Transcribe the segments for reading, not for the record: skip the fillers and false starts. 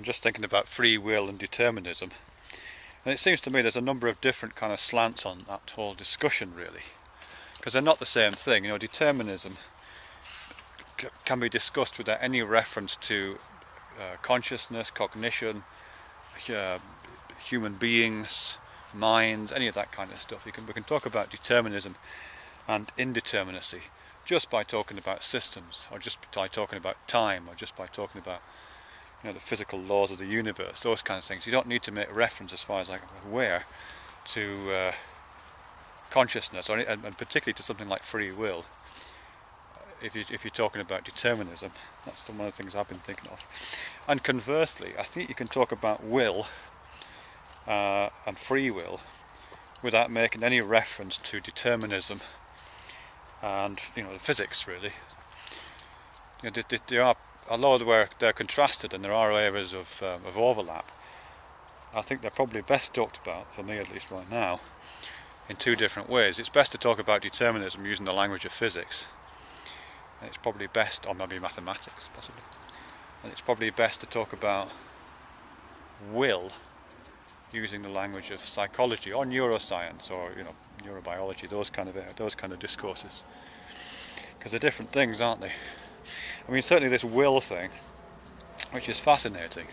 I'm just thinking about free will and determinism, and it seems to me there's a number of different kind of slants on that whole discussion, really, because they're not the same thing. You know, determinism can be discussed without any reference to consciousness, cognition, human beings, minds, any of that kind of stuff. We can talk about determinism and indeterminacy just by talking about systems, or just by talking about time, or just by talking about, you know, the physical laws of the universe, those kind of things. You don't need to make reference, as far as I'm aware, to consciousness, or and particularly to something like free will. If you're talking about determinism, that's one of the things I've been thinking of. And conversely, I think you can talk about will and free will without making any reference to determinism and, you know, the physics, really. You know, they are, although they're contrasted and there are areas of overlap, I think they're probably best talked about, for me at least right now, in two different ways. It's best to talk about determinism using the language of physics. And it's probably best, or maybe mathematics possibly, and it's probably best to talk about will using the language of psychology or neuroscience, or, you know, neurobiology, those kind of discourses, because they're different things, aren't they? I mean, certainly this will thing, which is fascinating,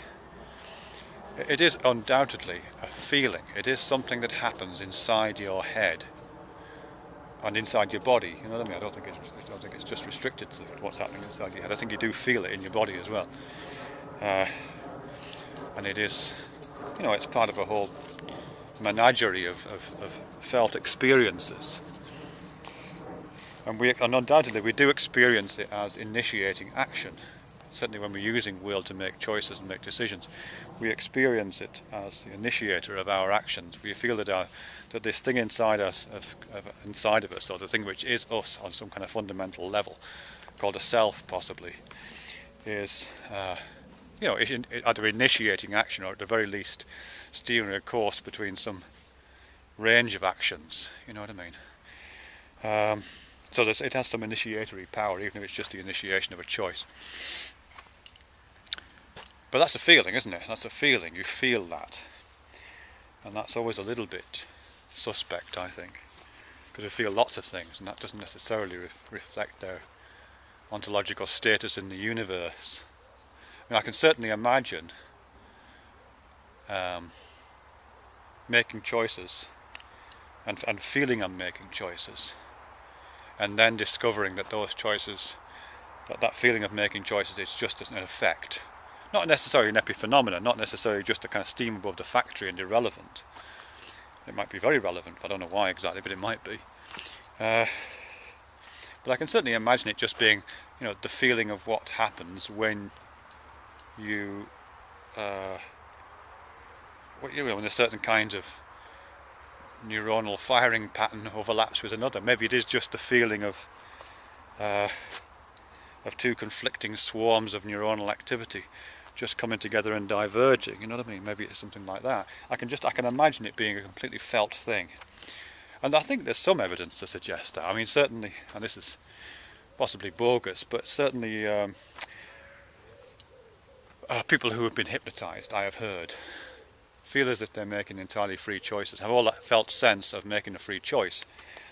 it is undoubtedly a feeling. It is something that happens inside your head and inside your body. You know what I mean? I don't think it's just restricted to what's happening inside your head. I think you do feel it in your body as well, and it is, you know, it's part of a whole menagerie of felt experiences, and undoubtedly we do experience it as initiating action. Certainly when we're using will to make choices and make decisions, we experience it as the initiator of our actions. We feel that this thing inside us, inside of us, or the thing which is us on some kind of fundamental level, called a self possibly, is you know, either initiating action, or at the very least steering a course between some range of actions. You know what I mean? So it has some initiatory power, even if it's just the initiation of a choice. But that's a feeling, isn't it? That's a feeling. You feel that. And that's always a little bit suspect, I think, because we feel lots of things, and that doesn't necessarily reflect their ontological status in the universe. I mean, I can certainly imagine making choices and feeling I'm making choices, and then discovering that those choices, that feeling of making choices is just an effect. Not necessarily an epiphenomenon, not necessarily just a kind of steam above the factory and irrelevant. It might be very relevant, I don't know why exactly, but it might be. But I can certainly imagine it just being, you know, the feeling of what happens when you, when a certain kind of neuronal firing pattern overlaps with another. Maybe it is just the feeling of two conflicting swarms of neuronal activity just coming together and diverging, you know what I mean? Maybe it's something like that. I can imagine it being a completely felt thing. And I think there's some evidence to suggest that. I mean, certainly, and this is possibly bogus, but certainly people who have been hypnotized, I have heard, feel as if they're making entirely free choices, have all that felt sense of making a free choice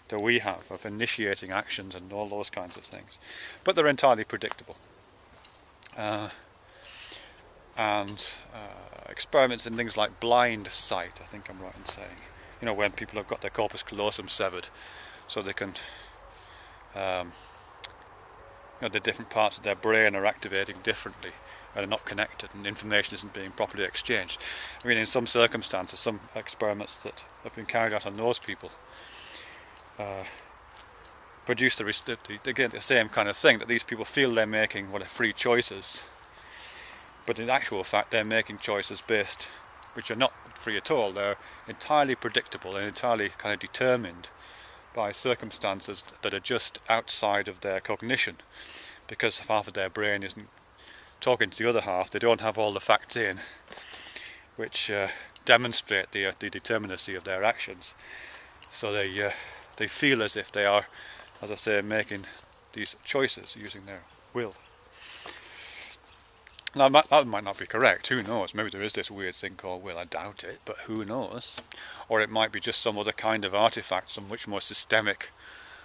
that we have, of initiating actions and all those kinds of things. But they're entirely predictable. Experiments in things like blind sight, I think I'm right in saying, you know, when people have got their corpus callosum severed, so they can, you know, the different parts of their brain are activating differently and are not connected, and information isn't being properly exchanged. I mean, in some circumstances, some experiments that have been carried out on those people produce again the same kind of thing, that these people feel they're making what are free choices, but in actual fact they're making choices which are not free at all. They're entirely predictable and entirely kind of determined by circumstances that are just outside of their cognition, because half of their brain isn't talking to the other half. They don't have all the facts in which demonstrate the determinacy of their actions, so they feel as if they are, as I say, making these choices using their will. Now that might not be correct, who knows, maybe there is this weird thing called will, I doubt it, but who knows. Or it might be just some other kind of artifact, some much more systemic,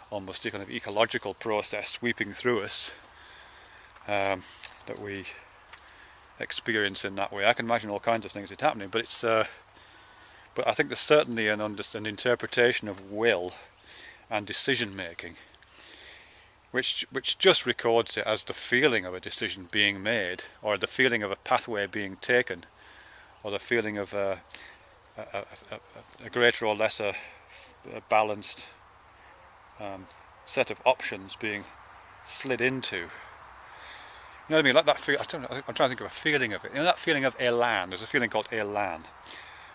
almost kind of ecological process sweeping through us that we experience in that way. I can imagine all kinds of things that are happening, but it's but I think there's certainly an interpretation of will and decision making which just records it as the feeling of a decision being made, or the feeling of a pathway being taken, or the feeling of a greater or lesser balanced set of options being slid into. You know what I mean? Like that feel. I'm trying to think of a feeling of it. You know that feeling of élan. There's a feeling called élan,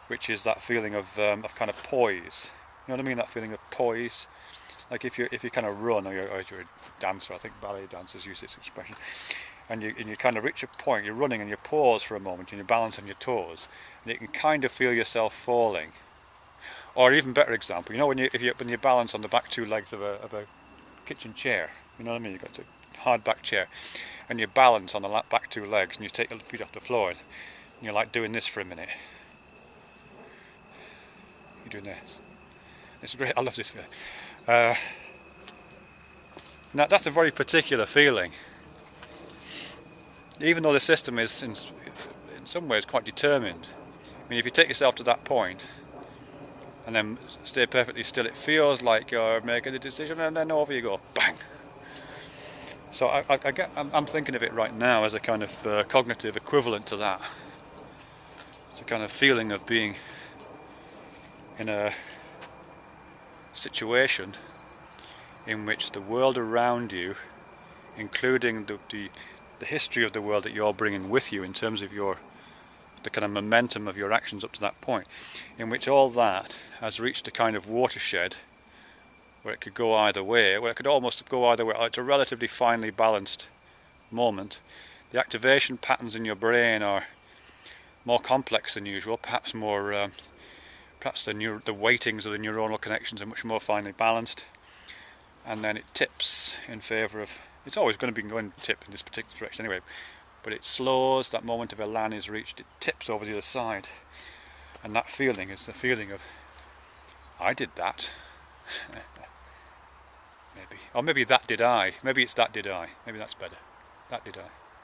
which is that feeling of kind of poise. You know what I mean? That feeling of poise. Like if you kind of run, or you're a dancer, I think ballet dancers use this expression, and you kind of reach a point, you're running and you pause for a moment and you balance on your toes, and you can kind of feel yourself falling. Or even better example, you know when you balance on the back two legs of a kitchen chair, you know what I mean? You've got a hard back chair, and you balance on the back two legs, and you take your feet off the floor, and you're like doing this for a minute. You're doing this. It's great. I love this feeling. Now that's a very particular feeling, even though the system is in some ways quite determined. I mean, if you take yourself to that point and then stay perfectly still, it feels like you're making a decision, and then over you go, bang. So I'm thinking of it right now as a kind of cognitive equivalent to that. It's a kind of feeling of being in a situation in which the world around you, including the history of the world that you're bringing with you in terms of the kind of momentum of your actions up to that point, in which all that has reached a kind of watershed where it could go either way, where it could almost go either way. It's a relatively finely balanced moment. The activation patterns in your brain are more complex than usual, perhaps more perhaps the weightings of the neuronal connections are much more finely balanced, and then it tips in favour of, it's always going to be going to tip in this particular direction anyway, but it slows, that moment of élan is reached, it tips over the other side, and that feeling is the feeling of, I did that. Maybe, or maybe that did I, maybe it's that did I, maybe that's better, that did I.